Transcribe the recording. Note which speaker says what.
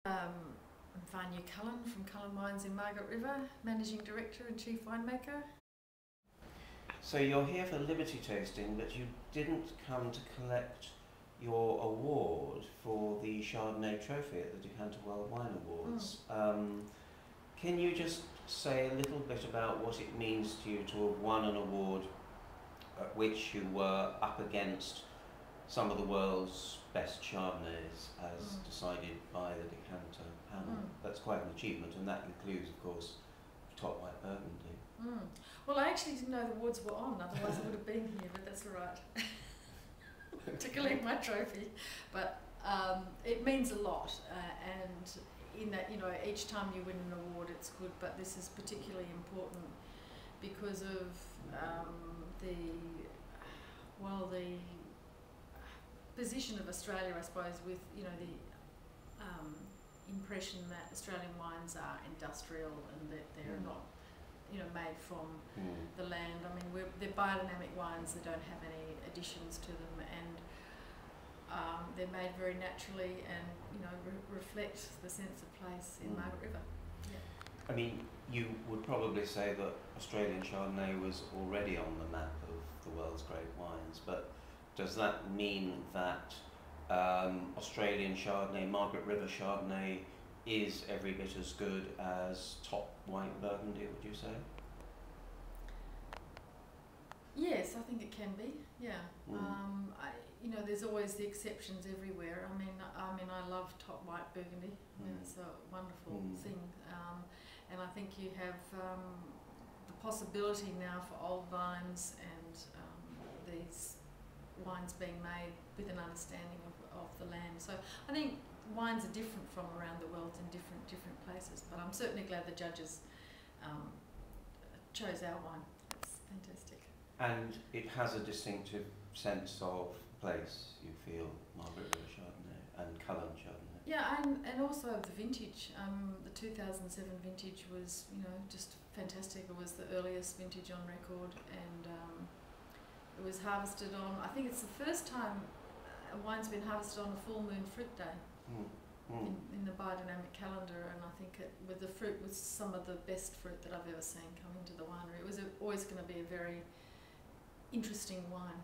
Speaker 1: I'm Vanya Cullen from Cullen Wines in Margaret River, Managing Director and Chief Winemaker.
Speaker 2: So you're here for Liberty Tasting, but you didn't come to collect your award for the Chardonnay trophy at the Decanter World Wine Awards. Can you just say a little bit about what it means to you to have won an award at which you were up against some of the world's best Chardonnays as decided by the Decanter panel? That's quite an achievement, and that includes, of course, top white Burgundy.
Speaker 1: Well, I actually didn't know the awards were on, otherwise I would have been here, but that's all right, to collect my trophy. But it means a lot, and in that, you know, each time you win an award it's good, but this is particularly important because of the position of Australia, I suppose, with, you know, the impression that Australian wines are industrial and that they're not, you know, made from the land. I mean, they're biodynamic wines that don't have any additions to them, and they're made very naturally and, you know, reflect the sense of place in Margaret River. Yeah.
Speaker 2: I mean, you would probably say that Australian Chardonnay was already on the map of the world's great wines, but does that mean that Australian Chardonnay, Margaret River Chardonnay, is every bit as good as top white Burgundy, would you say?
Speaker 1: Yes, I think it can be. Yeah. You know, there's always the exceptions everywhere. I mean, I love top white Burgundy. I mean, it's a wonderful thing, and I think you have the possibility now for old vines and these wines being made with an understanding of the land. So I think wines are different from around the world in different places. But I'm certainly glad the judges chose our wine. It's fantastic.
Speaker 2: And it has a distinctive sense of place, you feel, Margaret River Chardonnay and Cullen Chardonnay.
Speaker 1: Yeah, and also the vintage. The 2007 vintage was, you know, just fantastic. It was the earliest vintage on record, and it was harvested on, I think it's the first time a wine's been harvested on a full moon fruit day in the biodynamic calendar, and I think with the fruit was some of the best fruit that I've ever seen come into the winery. It was always going to be a very interesting wine.